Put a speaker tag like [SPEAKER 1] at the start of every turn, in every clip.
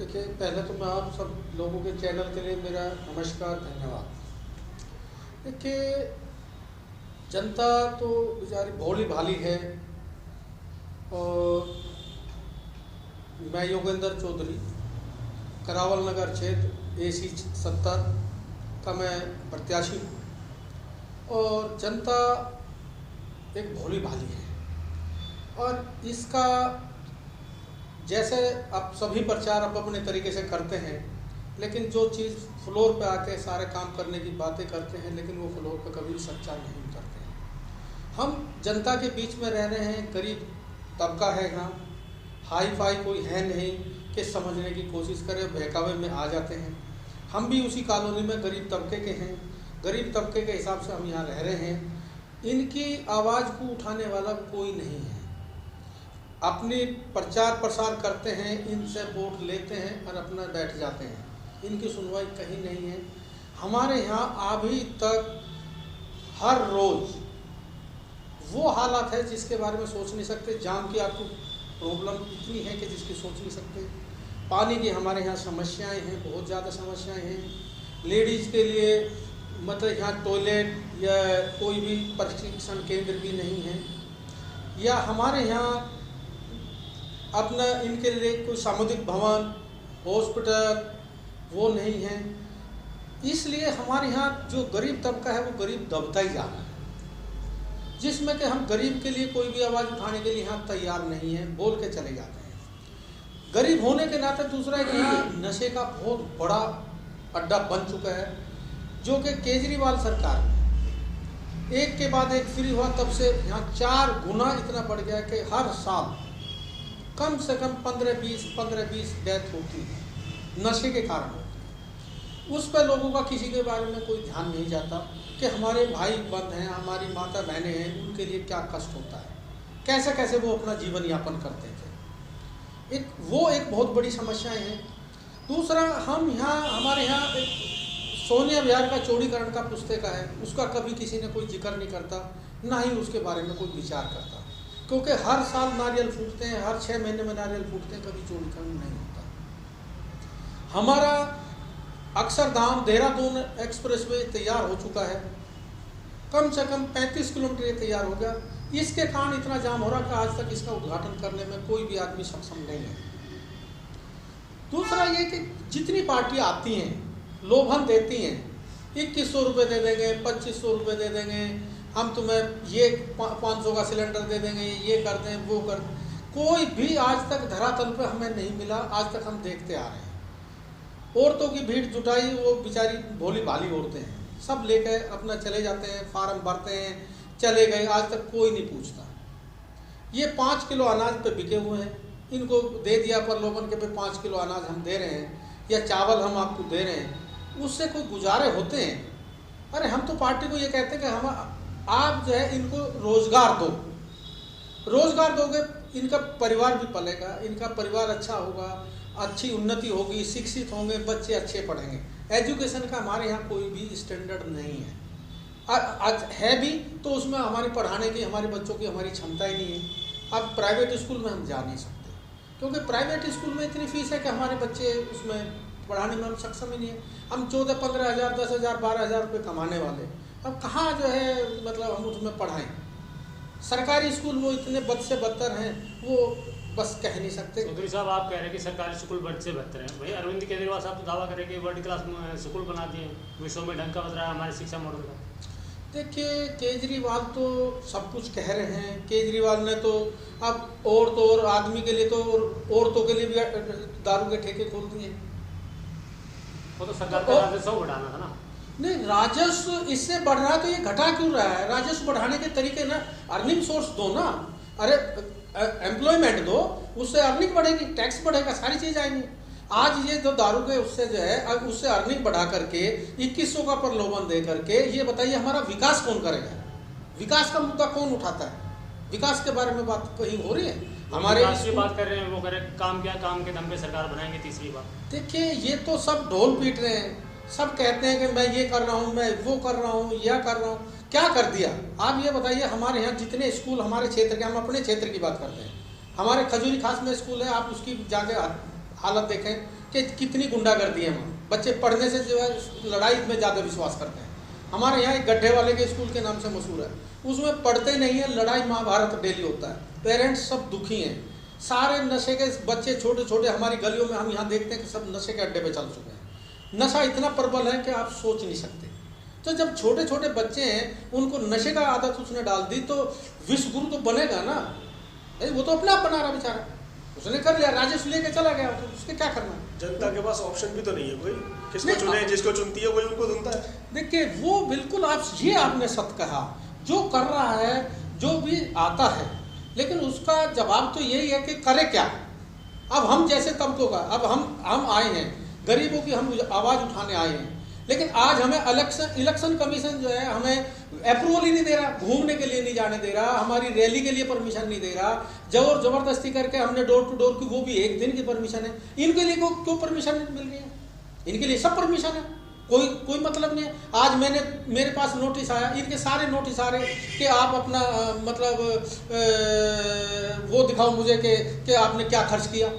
[SPEAKER 1] देखिए, पहले तो मैं आप सब लोगों के चैनल के लिए मेरा नमस्कार, धन्यवाद। देखिए, जनता तो बेचारी भोली भाली है और मैं योगेंद्र चौधरी, करावल नगर क्षेत्र AC 70 का मैं प्रत्याशी हूँ और जनता एक भोली भाली है और इसका जैसे आप सभी प्रचार आप अपने तरीके से करते हैं, लेकिन जो चीज़ फ्लोर पे आके सारे काम करने की बातें करते हैं, लेकिन वो फ्लोर पे कभी सच्चा नहीं उतरते हैं। हम जनता के बीच में रह रहे हैं, गरीब तबका है यहाँ, हाई फाई कोई है नहीं कि समझने की कोशिश करे, बहकावे में आ जाते हैं। हम भी उसी कॉलोनी में गरीब तबके के हैं, गरीब तबके के हिसाब से हम यहाँ रह रहे हैं। इनकी आवाज़ को उठाने वाला कोई नहीं है। अपनी प्रचार प्रसार करते हैं, इनसे वोट लेते हैं और अपना बैठ जाते हैं, इनकी सुनवाई कहीं नहीं है। हमारे यहाँ अभी तक हर रोज़ वो हालात है जिसके बारे में सोच नहीं सकते। जाम की आपको प्रॉब्लम इतनी है कि जिसकी सोच नहीं सकते। पानी की हमारे यहाँ समस्याएं हैं, बहुत ज़्यादा समस्याएं हैं। लेडीज़ के लिए मतलब यहाँ टॉयलेट या कोई भी प्रशिक्षण केंद्र भी नहीं है, या हमारे यहाँ अपना इनके लिए कोई सामुदायिक भवन, हॉस्पिटल वो नहीं है। इसलिए हमारे यहाँ जो गरीब तबका है वो गरीब दबता ही जा रहा है, जिसमें कि हम गरीब के लिए कोई भी आवाज़ उठाने के लिए यहाँ तैयार नहीं है, बोल के चले जाते हैं। गरीब होने के नाते दूसरा एक नशे का बहुत बड़ा अड्डा बन चुका है, जो कि केजरीवाल सरकार में एक के बाद एक फ्री हुआ तब से यहाँ 4 गुना इतना बढ़ गया कि हर साल कम से कम 15-20 डेथ होती है, नशे के कारण होती है। उस पर लोगों का किसी के बारे में कोई ध्यान नहीं जाता कि हमारे भाई बंद हैं, हमारी माता बहनें हैं, उनके लिए क्या कष्ट होता है, कैसे कैसे वो अपना जीवन यापन करते थे। एक बहुत बड़ी समस्याएं हैं। दूसरा, हम यहाँ हमारे यहाँ एक सोनिया विहार का चौड़ीकरण का पुस्तिका है, उसका कभी किसी ने कोई जिक्र नहीं करता, ना ही उसके बारे में कोई विचार करता, क्योंकि हर साल नारियल फूटते हैं, हर 6 महीने में नारियल फूटते हैं, कभी चौड़ीकरण नहीं होता। हमारा अक्षरधाम देहरादून एक्सप्रेसवे तैयार हो चुका है, कम से कम 35 किलोमीटर ये तैयार हो गया। इसके कारण इतना जाम हो रहा कि आज तक इसका उद्घाटन करने में कोई भी आदमी सक्षम नहीं है। दूसरा ये कि जितनी पार्टियां आती हैं, लोभन देती हैं, 2100 रुपये दे देंगे, 2500 रुपये दे देंगे, हम तुम्हें ये 500 का सिलेंडर दे देंगे, ये कर दें, वो कर दें। कोई भी आज तक धरातल पर हमें नहीं मिला, आज तक हम देखते आ रहे हैं। औरतों की भीड़ जुटाई, वो बेचारी भोली भाली औरतें हैं, सब लेके अपना चले जाते हैं, फार्म भरते हैं, चले गए, आज तक कोई नहीं पूछता। ये 5 किलो अनाज पे बिके हुए हैं, इनको दे दिया प्रलोभन के पे 5 किलो अनाज हम दे रहे हैं या चावल हम आपको दे रहे हैं, उससे कोई गुजारे होते हैं। अरे हम तो पार्टी को ये कहते हैं कि हम आप जो है इनको रोजगार दो, रोजगार दोगे इनका परिवार भी पलेगा, इनका परिवार अच्छा होगा, अच्छी उन्नति होगी, शिक्षित होंगे, बच्चे अच्छे पढ़ेंगे। एजुकेशन का हमारे यहाँ कोई भी स्टैंडर्ड नहीं है, आज है भी तो उसमें हमारी पढ़ाने की, हमारे बच्चों की हमारी क्षमता ही नहीं है। अब प्राइवेट स्कूल में हम जा नहीं सकते, क्योंकि प्राइवेट स्कूल में इतनी फीस है कि हमारे बच्चे उसमें पढ़ाने में हम सक्षम ही नहीं है। हम 14-15 हज़ार, 10 हज़ार, 12 हज़ार रुपये कमाने वाले, अब कहाँ जो है मतलब हम उसमें पढ़ाएं। सरकारी स्कूल वो इतने बद से बदतर हैं, वो बस कह नहीं सकते।
[SPEAKER 2] चौधरी साहब, आप कह रहे हैं कि सरकारी स्कूल बद से बदतर हैं, भाई अरविंद केजरीवाल साहब तो दावा करें कि वर्ल्ड क्लास स्कूल बना दिए, विश्व में ढंग का बदला है हमारे शिक्षा मॉडल का।
[SPEAKER 1] देखिए, केजरीवाल तो सब कुछ कह रहे हैं। केजरीवाल ने तो अब और आदमी के लिए तो औरतों के लिए भी दारू के ठेके खोल दिए।
[SPEAKER 2] वो तो सरकार का राजस्व बढ़ाना था ना।
[SPEAKER 1] नहीं, राजस्व इससे बढ़ रहा है तो ये घटा क्यों रहा है? राजस्व बढ़ाने के तरीके ना, अर्निंग सोर्स दो ना, अरे एम्प्लॉयमेंट दो, उससे अर्निंग बढ़ेगी, टैक्स बढ़ेगा, सारी चीज आएंगी। आज ये जो दारू के उससे जो है उससे अर्निंग बढ़ा करके 2100 का प्रलोभन दे करके, ये बताइए हमारा विकास कौन करेगा? विकास का मुद्दा कौन उठाता है? विकास के बारे में बात कहीं हो रही है?
[SPEAKER 2] हमारे की बात कर रहे हैं, वो करें काम क्या, काम के दम पे सरकार बनाएंगे तीसरी बार।
[SPEAKER 1] देखिए, ये तो सब ढोल पीट रहे हैं, सब कहते हैं कि मैं ये कर रहा हूँ, मैं वो कर रहा हूँ, यह कर रहा हूँ। क्या कर दिया? आप ये बताइए, हमारे यहाँ जितने स्कूल हमारे क्षेत्र के, हम अपने क्षेत्र की बात करते हैं, हमारे खजूरी खास में स्कूल है, आप उसकी जाके हालत देखें कि कितनी गुंडागर्दी है वहाँ। बच्चे पढ़ने से जो है लड़ाई में ज़्यादा विश्वास करते हैं। हमारे यहाँ एक गड्ढे वाले के स्कूल के नाम से मशहूर है, उसमें पढ़ते नहीं है, लड़ाई महाभारत डेली होता है। पेरेंट्स सब दुखी हैं, सारे नशे के बच्चे छोटे छोटे हमारी गलियों में हम यहाँ देखते हैं कि सब नशे के अड्डे पे चल चुके हैं। नशा इतना प्रबल है कि आप सोच नहीं सकते। तो जब छोटे छोटे बच्चे हैं उनको नशे का आदत उसने डाल दी तो विश्व गुरु तो बनेगा ना, वो तो अपने आप बना रहा बेचारा, उसने कर लिया, राजेश लेके चला गया, तो उसके क्या करना।
[SPEAKER 3] जनता के पास ऑप्शन भी तो नहीं है कोई, किसको चुने, जिसको चुनती है वही उनको चुनता है।
[SPEAKER 1] देखिए वो बिल्कुल आपने सत्य कहा, जो कर रहा है जो भी आता है, लेकिन उसका जवाब तो यही है कि करे क्या। अब हम जैसे तबकों का, अब हम आए हैं, गरीबों की हम आवाज़ उठाने आए हैं, लेकिन आज हमें इलेक्शन कमीशन जो है हमें अप्रूवल ही नहीं दे रहा, घूमने के लिए नहीं जाने दे रहा, हमारी रैली के लिए परमिशन नहीं दे रहा, जबरदस्ती करके हमने डोर टू डोर की, वो भी एक दिन की परमिशन है। इनके लिए क्यों परमिशन मिल रही है? इनके लिए सब परमिशन है, कोई मतलब नहीं है। आज मेरे पास नोटिस आया, इनके सारे नोटिस आ रहे कि आप अपना वो दिखाओ मुझे कि आपने क्या खर्च किया।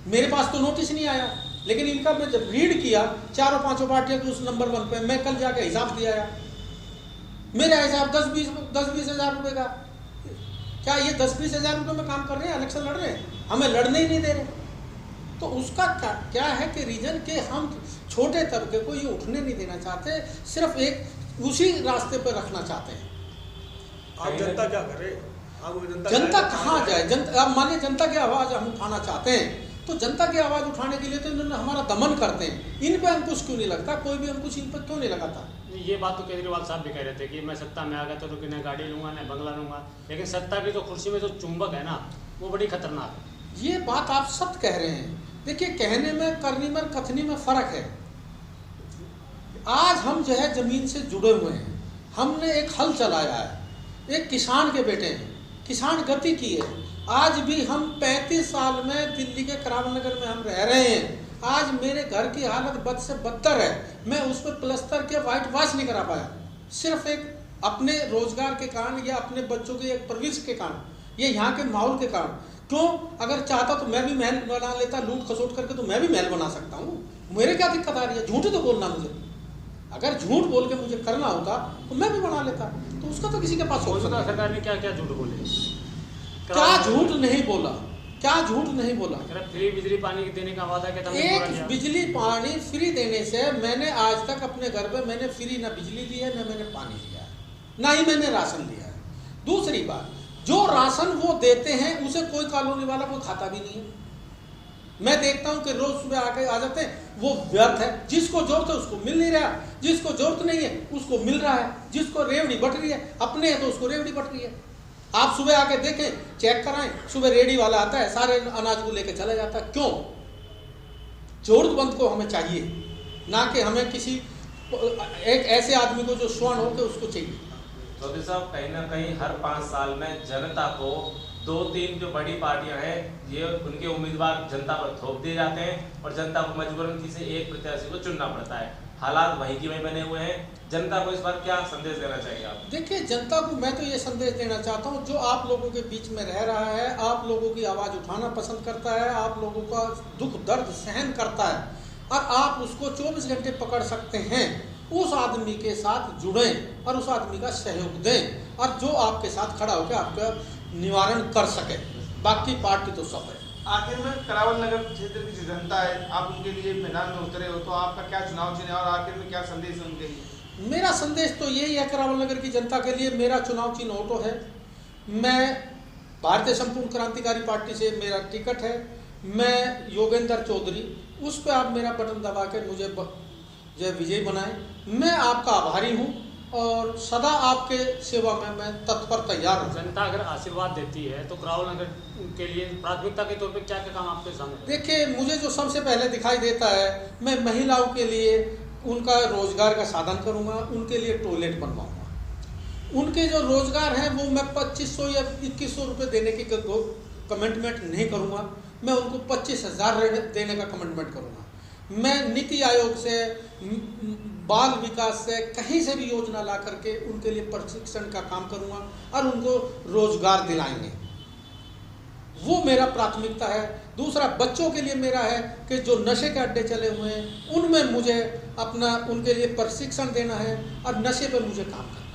[SPEAKER 1] मेरे पास तो नोटिस नहीं आया, लेकिन इनका मैं जब रीड किया चारों पांचों पार्टियों के उस नंबर 1 पे, मैं कल जाके हिसाब दिया आया, मेरा हिसाब 10-20 हज़ार रुपये का। क्या ये 10-20 हज़ार रुपये में काम कर रहे हैं? इलेक्शन लड़ रहे हैं, हमें लड़ने ही नहीं दे रहे। तो उसका क्या है कि रीजन के हम छोटे तबके को ये उठने नहीं देना चाहते, सिर्फ एक उसी रास्ते पर रखना चाहते हैं।
[SPEAKER 3] आप जनता क्या करे?
[SPEAKER 1] जनता कहाँ जाए? जनता, अब मानिए जनता की आवाज़ हम उठाना चाहते हैं, तो जनता की आवाज़ उठाने के लिए तो इन्होंने हमारा दमन करते हैं। इन पे अंकुश क्यों नहीं लगता? कोई भी अंकुश इन पर क्यों नहीं लगाता?
[SPEAKER 2] ये बात तो केजरीवाल साहब भी कह रहे थे कि मैं सत्ता में आ गया तो न गाड़ी लूंगा न बंगला लूंगा, लेकिन सत्ता की जो कुर्सी में जो चुंबक है ना, वो बड़ी खतरनाक है।
[SPEAKER 1] ये बात आप सत्य कह रहे हैं। देखिए, कहने में, करनी में, कथनी में फ़र्क है। आज हम जो है ज़मीन से जुड़े हुए हैं, हमने एक हल चलाया है, एक किसान के बेटे हैं, किसान गति की है। आज भी हम 35 साल में दिल्ली के करावल नगर में हम रह रहे हैं। आज मेरे घर की हालत बद से बदतर है, मैं उस पर प्लस्तर के वाइट वॉश नहीं करा पाया, सिर्फ एक अपने रोजगार के कारण या अपने बच्चों के एक परवरिश के कारण, ये यहाँ के माहौल के कारण। क्यों? अगर चाहता तो मैं भी महल बना लेता, लूट खसोट करके तो मैं भी महल बना सकता हूँ, मेरे क्या दिक्कत आ रही है? झूठ तो बोलना मुझे, अगर झूठ बोल के मुझे करना होता तो मैं भी बना लेता, तो उसका तो किसी के पास हो सकता।
[SPEAKER 2] सरकार ने क्या क्या झूठ बोले?
[SPEAKER 1] क्या झूठ नहीं बोला? क्या झूठ नहीं बोला?
[SPEAKER 2] फ्री बिजली पानी देने का वादा किया था,
[SPEAKER 1] एक बिजली पानी फ्री देने से मैंने आज तक अपने घर पे मैंने फ्री ना बिजली ली है, ना मैंने पानी लिया है, ना ही मैंने राशन लिया है। दूसरी बात, जो राशन वो देते हैं उसे कोई कॉलोनी वाला कोई खाता भी नहीं है। मैं देखता हूं कि रोज सुबह आके आ जाते हैं, वो व्यर्थ है। जिसको जरूरत है उसको मिल नहीं रहा, जिसको जरूरत नहीं है उसको मिल रहा है, जिसको रेवड़ी बट रही है, अपने है तो उसको रेवड़ी बट रही है। आप सुबह आके देखें, चेक कराएं, सुबह रेडी वाला आता है, सारे अनाज को लेके चला जाता है। क्यों? जरूरतमंद को हमें चाहिए, ना कि हमें किसी एक ऐसे आदमी को जो स्वर्ण हो के उसको चाहिए।
[SPEAKER 4] चौधरी साहब, कहीं ना कहीं हर 5 साल में जनता को 2-3 जो बड़ी पार्टियां हैं ये उनके उम्मीदवार जनता पर थोप दिए जाते हैं और जनता को मजबूरन किसी एक प्रत्याशी को चुनना पड़ता है। हालात वही की वही बने हुए हैं। जनता को इस बार क्या संदेश देना चाहिए आप?
[SPEAKER 1] देखिए, जनता को मैं तो ये संदेश देना चाहता हूँ, जो आप लोगों के बीच में रह रहा है, आप लोगों की आवाज़ उठाना पसंद करता है, आप लोगों का दुख दर्द सहन करता है, और आप उसको 24 घंटे पकड़ सकते हैं, उस आदमी के साथ जुड़ें और उस आदमी का सहयोग दें, और जो आपके साथ खड़ा होकर आपका निवारण कर सके। बाकी पार्टी तो सब है।
[SPEAKER 5] आखिर में करावल नगर क्षेत्र की जो जनता है, आप उनके लिए मैदान में उतरे हो, तो आपका क्या चुनाव चिन्ह है और आखिर में क्या संदेश है उनके लिए?
[SPEAKER 1] मेरा संदेश तो यही है, करावल नगर की जनता के लिए मेरा चुनाव चिन्ह ऑटो है। मैं भारतीय संपूर्ण क्रांतिकारी पार्टी से मेरा टिकट है, मैं योगेंद्र चौधरी, उस पर आप मेरा बटन दबा कर मुझे जो विजयी बनाएं। मैं आपका आभारी हूँ और सदा आपके सेवा में मैं तत्पर तैयार हूँ।
[SPEAKER 2] जनता अगर आशीर्वाद देती है तो करावल नगर के लिए प्राथमिकता के तौर पे क्या क्या काम आपके सामने?
[SPEAKER 1] देखिए, मुझे जो सबसे पहले दिखाई देता है, मैं महिलाओं के लिए उनका रोजगार का साधन करूँगा, उनके लिए टॉयलेट बनवाऊँगा। उनके जो रोजगार हैं वो मैं 2500 या 2100 रुपये देने की कमिटमेंट नहीं करूँगा, मैं उनको 25,000 देने का कमिटमेंट करूँगा। मैं नीति आयोग से, बाल विकास से, कहीं से भी योजना ला करके उनके लिए प्रशिक्षण का काम करूँगा और उनको रोजगार दिलाएंगे। वो मेरा प्राथमिकता है। दूसरा, बच्चों के लिए मेरा है कि जो नशे के अड्डे चले हुए हैं उनमें मुझे अपना उनके लिए प्रशिक्षण देना है और नशे पर मुझे काम करना है।